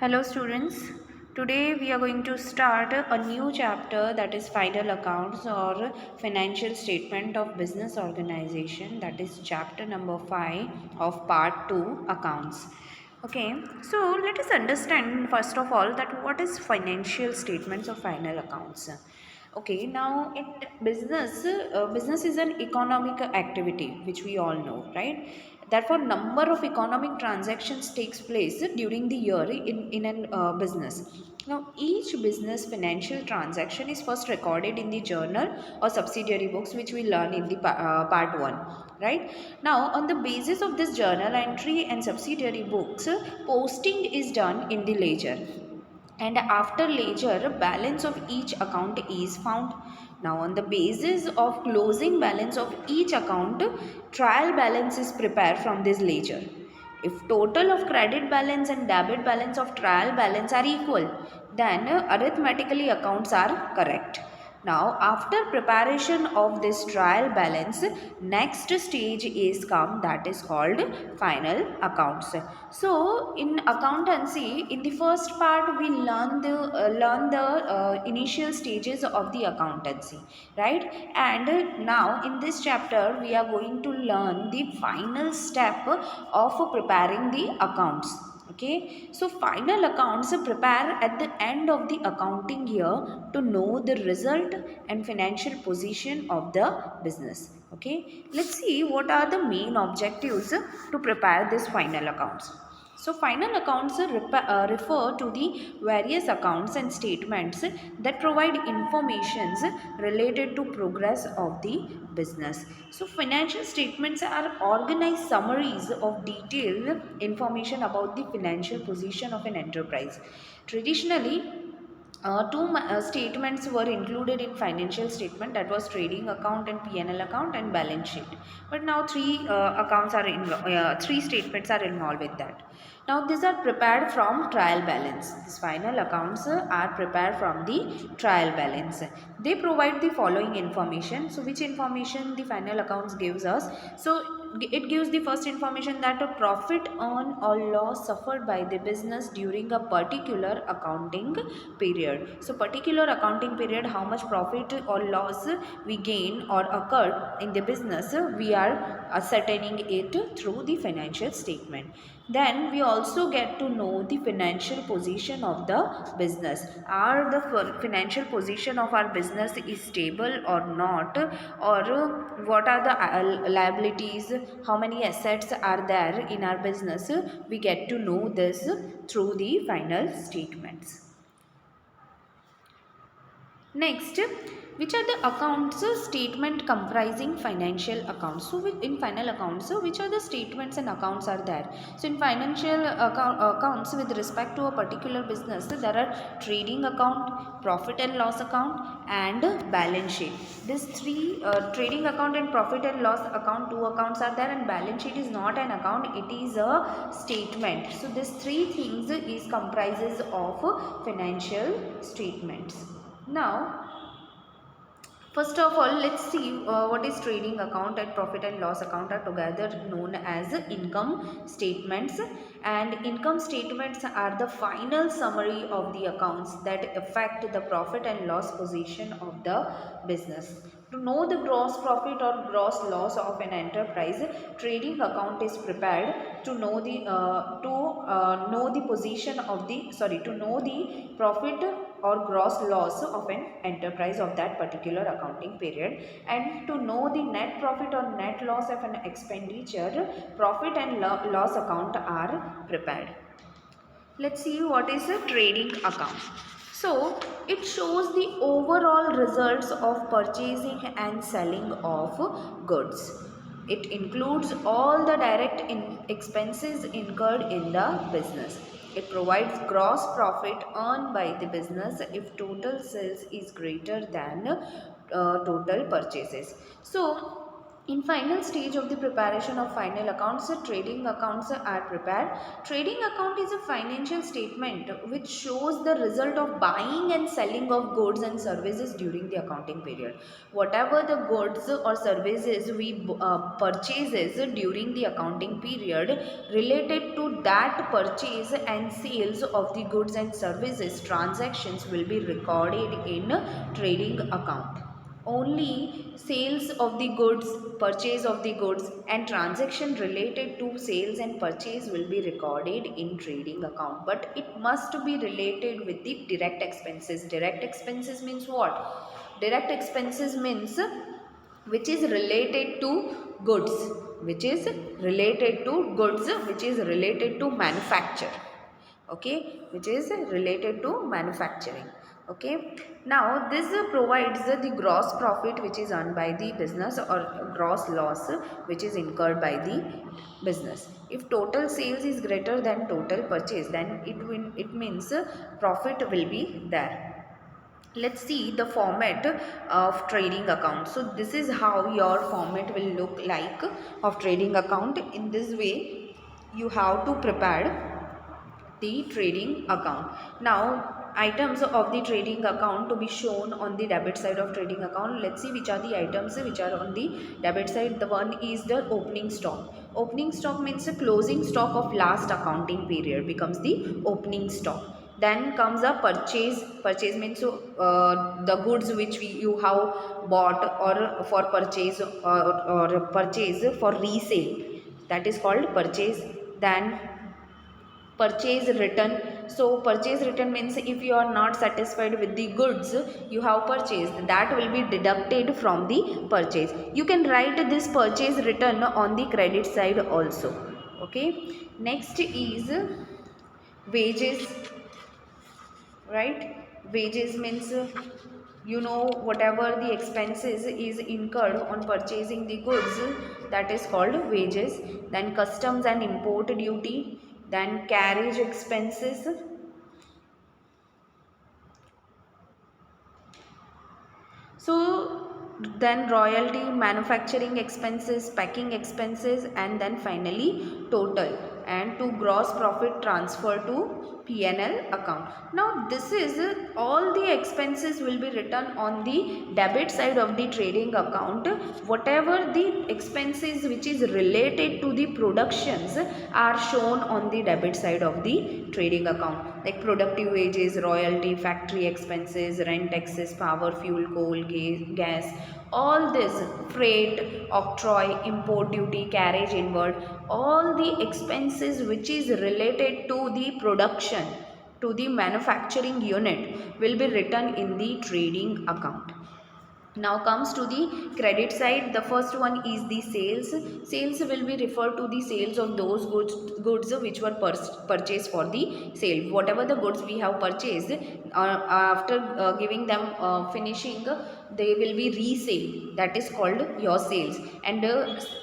Hello students, today we are going to start a new chapter, that is final accounts or financial statement of business organization, that is chapter number 5 of part 2 accounts. Okay, so let us understand first of all that what is financial statements or final accounts. Okay, now in business is an economic activity which we all know, right? Therefore, number of economic transactions takes place during the year in an business. Now, each business financial transaction is first recorded in the journal or subsidiary books, which we learn in the part 1, right? Now, on the basis of this journal entry and subsidiary books, posting is done in the ledger, and after ledger balance of each account is found. Now on the basis of closing balance of each account, trial balance is prepared from this ledger. If total of credit balance and debit balance of trial balance are equal, then arithmetically accounts are correct. Now, after preparation of this trial balance, next stage is come, that is called final accounts. So, in accountancy, in the first part, we learn the initial stages of the accountancy, right? And now, in this chapter, we are going to learn the final step of preparing the accounts. Okay, so final accounts are prepared at the end of the accounting year to know the result and financial position of the business. Okay, let's see what are the main objectives to prepare this final accounts. So final accounts refer to the various accounts and statements that provide informations related to progress of the business. So financial statements are organized summaries of detailed information about the financial position of an enterprise. Traditionally, two statements were included in financial statement, that was trading account and P&L account and balance sheet. But now three statements are involved with that. Now these are prepared from trial balance. These final accounts are prepared from the trial balance. They provide the following information. So which information the final accounts gives us? So it gives the first information that a profit earned or loss suffered by the business during a particular accounting period. So particular accounting period, how much profit or loss we gain or occurred in the business, we are ascertaining it through the financial statement. Then we also get to know the financial position of the business. Are the financial position of our business is stable or not, or what are the liabilities, how many assets are there in our business? We get to know this through the final statements. Next, which are the accounts statement comprising financial accounts? So in final accounts, which are the statements and accounts are there? So in financial accounts with respect to a particular business, there are trading account, profit and loss account and balance sheet. These three, trading account and profit and loss account, two accounts are there, and balance sheet is not an account, it is a statement. So these three things is comprises of financial statements. Now, first of all, let's see what is trading account and profit and loss account are together known as income statements, and income statements are the final summary of the accounts that affect the profit and loss position of the business. To know the gross profit or gross loss of an enterprise, trading account is prepared to know the position of the to know the profit or gross loss of an enterprise of that particular accounting period, and to know the net profit or net loss of an expenditure, profit and loss account are prepared. Let's see what is a trading account. So it shows the overall results of purchasing and selling of goods. It includes all the direct expenses incurred in the business. It provides gross profit earned by the business if total sales is greater than total purchases. So In final stage of the preparation of final accounts, trading accounts are prepared. Trading account is a financial statement which shows the result of buying and selling of goods and services during the accounting period. Whatever the goods or services we purchases during the accounting period, related to that purchase and sales of the goods and services, transactions will be recorded in trading account. Only sales of the goods, purchase of the goods and transaction related to sales and purchase will be recorded in trading account, but it must be related with the direct expenses. Direct expenses means what? Direct expenses means which is related to goods, which is related to goods, which is related to manufacture, okay, which is related to manufacturing. Okay, now this provides the gross profit which is earned by the business, or gross loss which is incurred by the business. If total sales is greater than total purchase, then it means profit will be there. Let's see the format of trading account. So this is how your format will look like of trading account. In this way you have to prepare the trading account. Now items of the trading account to be shown on the debit side of trading account. Let's see which are the items which are on the debit side. The one is the opening stock. Opening stock means the closing stock of last accounting period becomes the opening stock. Then comes a purchase. Purchase means the goods which you have bought or for purchase, or purchase for resale, that is called purchase. Then purchase return. So purchase return means if you are not satisfied with the goods you have purchased, that will be deducted from the purchase. You can write this purchase return on the credit side also. Okay, next is wages, right? Wages means whatever the expenses is incurred on purchasing the goods, that is called wages. Then customs and import duty, then carriage expenses, so then royalty, manufacturing expenses, packing expenses, and then finally total, and to gross profit transfer to P&L account. Now this is all the expenses will be written on the debit side of the trading account. Whatever the expenses which is related to the productions are shown on the debit side of the trading account, like productive wages, royalty, factory expenses, rent, taxes, power, fuel, coal, gas, all this, freight, octroi, import duty, carriage inward, all the expenses which is related to the production, to the manufacturing unit will be written in the trading account. Now comes to the credit side. The first one is the sales. Sales will be referred to the sales of those goods which were purchased for the sale. Whatever the goods we have purchased, after giving them finishing, they will be resale. That is called your sales. And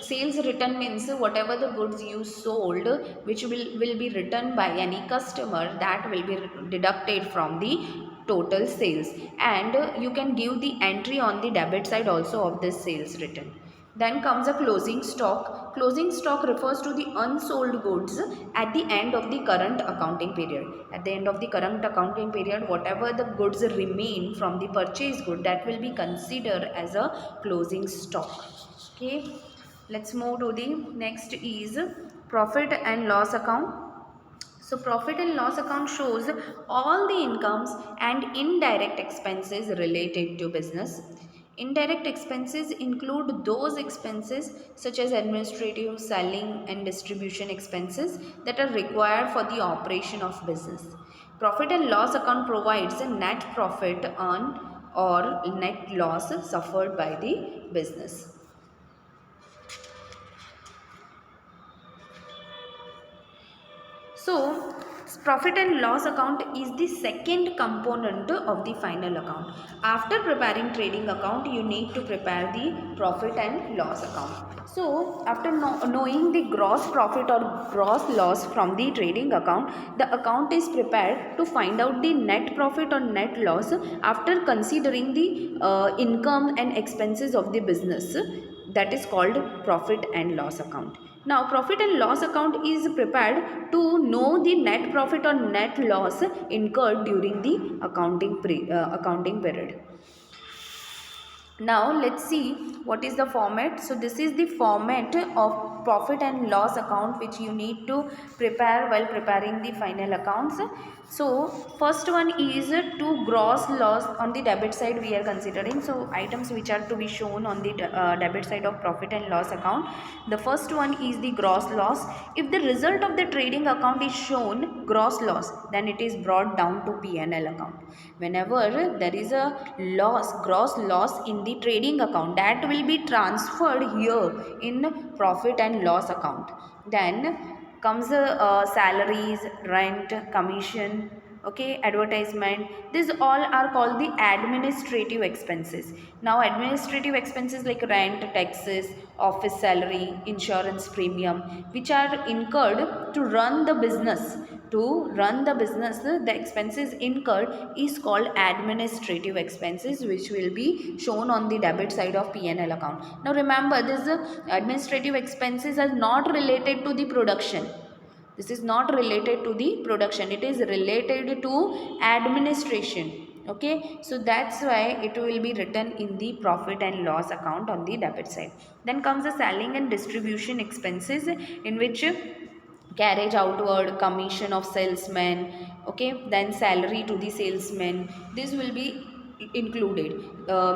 sales return means whatever the goods you sold which will be returned by any customer, that will be deducted from the total sales, and you can give the entry on the debit side also of this sales return. Then comes a closing stock. Closing stock refers to the unsold goods at the end of the current accounting period. At the end of the current accounting period, whatever the goods remain from the purchase good, that will be considered as a closing stock. Okay, let's move to the next is profit and loss account. So profit and loss account shows all the incomes and indirect expenses related to business. Indirect expenses include those expenses such as administrative, selling and distribution expenses that are required for the operation of business. Profit and loss account provides a net profit earned or net loss suffered by the business. So, profit and loss account is the second component of the final account. After preparing trading account, you need to prepare the profit and loss account. So, after knowing the gross profit or gross loss from the trading account, the account is prepared to find out the net profit or net loss after considering the income and expenses of the business. that is called profit and loss account. Now profit and loss account is prepared to know the net profit or net loss incurred during the accounting period. Now let's see what is the format. So this is the format of profit and loss account which you need to prepare while preparing the final accounts. So first one is to gross loss on the debit side we are considering. So items which are to be shown on the debit side of profit and loss account. The first one is the gross loss. If the result of the trading account is shown gross loss, then it is brought down to P&L account. Whenever there is a loss, gross loss in the trading account, that will be transferred here in profit and loss account. Then comes salaries, rent, commission, okay, advertisement. These all are called the administrative expenses. Now administrative expenses like rent, taxes, office salary, insurance premium, which are incurred to run the business. The expenses incurred is called administrative expenses, which will be shown on the debit side of P&L account. Now remember, this administrative expenses are not related to the production. This is not related to the production. It is related to administration. Okay, so that's why it will be written in the profit and loss account on the debit side. Then comes the selling and distribution expenses, in which carriage outward, commission of salesmen, okay, then salary to the salesman. This will be included,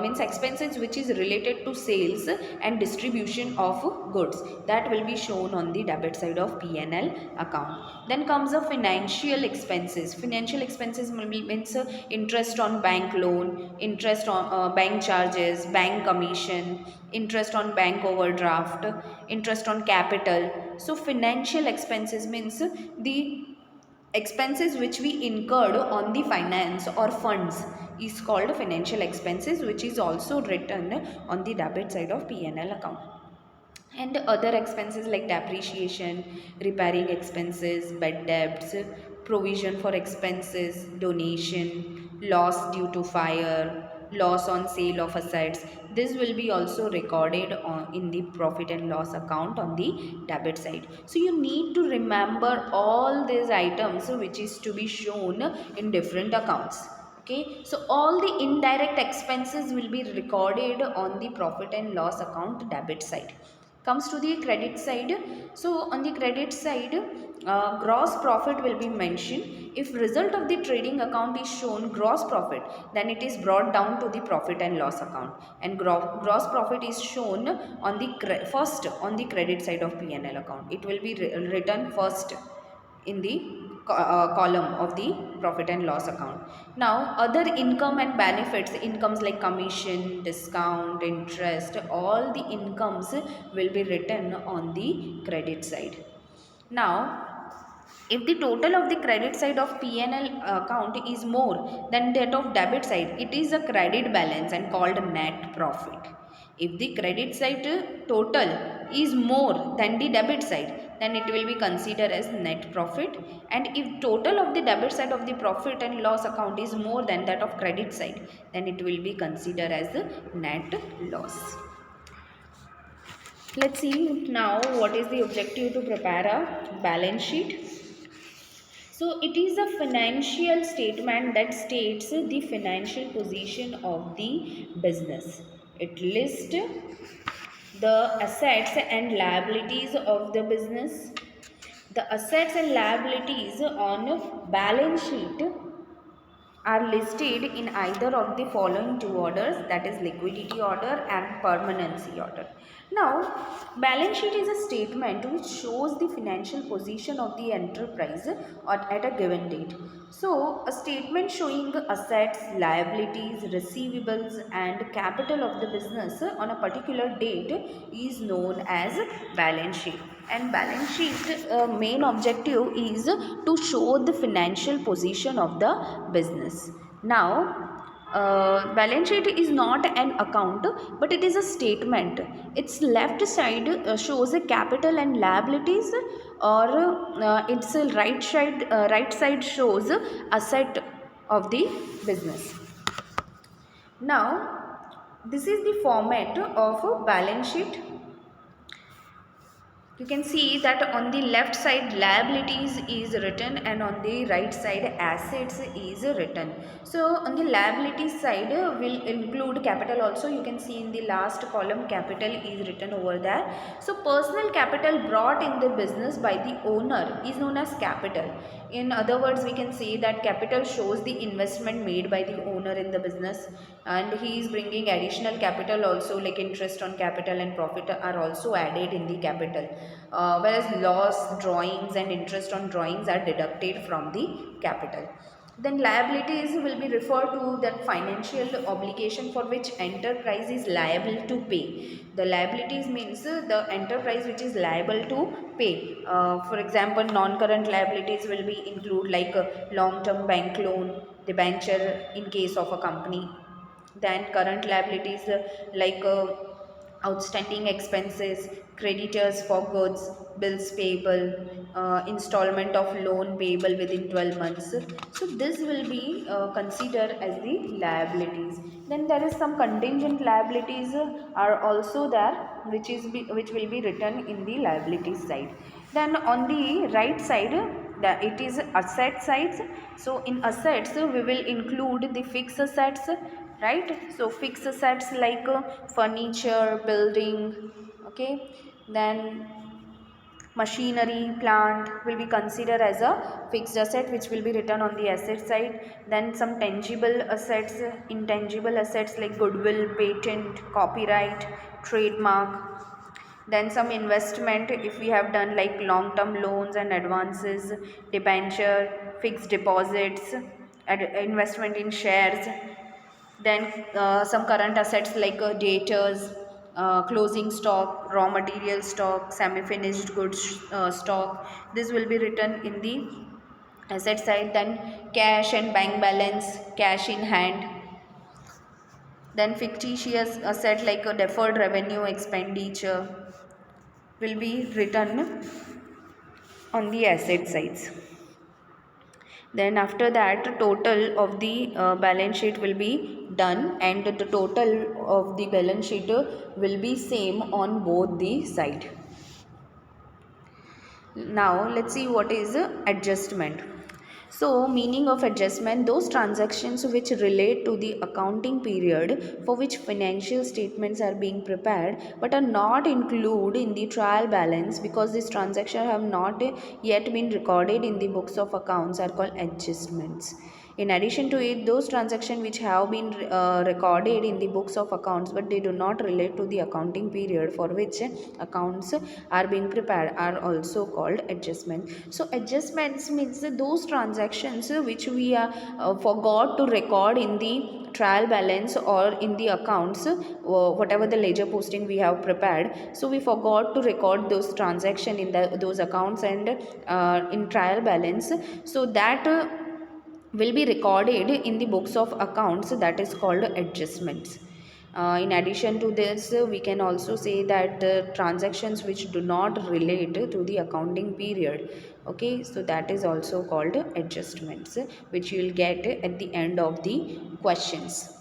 means expenses which is related to sales and distribution of goods, that will be shown on the debit side of P&L account. Then comes the financial expenses. Financial expenses means interest on bank loan, interest on bank charges, bank commission, interest on bank overdraft, interest on capital. So financial expenses means the expenses which we incurred on the finance or funds is called financial expenses, which is also written on the debit side of P&L account. And other expenses like depreciation, repairing expenses, bad debts, provision for expenses, donation, loss due to fire, loss on sale of assets. This will be also recorded in the profit and loss account on the debit side. So you need to remember all these items which is to be shown in different accounts. Okay, so all the indirect expenses will be recorded on the profit and loss account debit side. Comes to the credit side. So on the credit side, gross profit will be mentioned. If result of the trading account is shown gross profit, then it is brought down to the profit and loss account, and gross profit is shown on the first on the credit side of P&L account. It will be written first in the column of the profit and loss account. Now other income and benefits, incomes like commission, discount, interest, all the incomes will be written on the credit side. Now if the total of the credit side of P&L account is more than that of debit side, it is a credit balance and called net profit. If the credit side total is more than the debit side, then it will be considered as net profit. And if total of the debit side of the profit and loss account is more than that of credit side, then it will be considered as the net loss. Let's see now what is the objective to prepare a balance sheet. So it is a financial statement that states the financial position of the business. It lists the assets and liabilities of the business. The assets and liabilities on balance sheet are listed in either of the following two orders, that is liquidity order and permanency order. Now balance sheet is a statement which shows the financial position of the enterprise at a given date. So a statement showing assets, liabilities, receivables and capital of the business on a particular date is known as balance sheet. And balance sheet main objective is to show the financial position of the business. Now balance sheet is not an account, but it is a statement. Its left side shows a capital and liabilities, or its right side shows asset of the business. Now this is the format of a balance sheet. you can see that on the left side liabilities is written and on the right side assets is written. So on the liabilities side will include capital also. You can see in the last column capital is written over there. So personal capital brought in the business by the owner is known as capital. In other words, we can say that capital shows the investment made by the owner in the business, and he is bringing additional capital also, like interest on capital and profit are also added in the capital, whereas loss drawings and interest on drawings are deducted from the capital. Then liabilities will be referred to that financial obligation for which enterprise is liable to pay. The liabilities means the enterprise which is liable to pay. For example, non-current liabilities will be include like a long-term bank loan, debenture in case of a company. Then current liabilities like outstanding expenses, creditors for goods, bills payable, installment of loan payable within 12 months. So this will be considered as the liabilities. Then there is some contingent liabilities are also there, which will be written in the liabilities side. Then on the right side, it is asset sides. So in assets we will include the fixed assets, right? So fixed assets like furniture, building, okay. Then machinery, plant will be considered as a fixed asset, which will be written on the asset side. Then some tangible assets, intangible assets like goodwill, patent, copyright, trademark. Then some investment if we have done like long term loans and advances, debenture, fixed deposits, investment in shares. Then some current assets like debtors, closing stock, raw material stock, semi-finished goods stock. This will be written in the asset side. Then cash and bank balance, cash in hand. Then fictitious asset like a deferred revenue expenditure will be written on the asset sides. Then after that total of the balance sheet will be done, and the total of the balance sheet will be same on both the side. Now let's see what is adjustment. So meaning of adjustment, those transactions which relate to the accounting period for which financial statements are being prepared but are not included in the trial balance because these transactions have not yet been recorded in the books of accounts are called adjustments. In addition to it, those transactions which have been recorded in the books of accounts but they do not relate to the accounting period for which accounts are being prepared are also called adjustments. So adjustments means that those transactions which we forgot to record in the trial balance or in the accounts, whatever the ledger posting we have prepared, so we forgot to record those transactions in those accounts and in trial balance, so that will be recorded in the books of accounts, that is called adjustments. In addition to this, we can also say that transactions which do not relate to the accounting period, okay, so that is also called adjustments, which you will get at the end of the questions.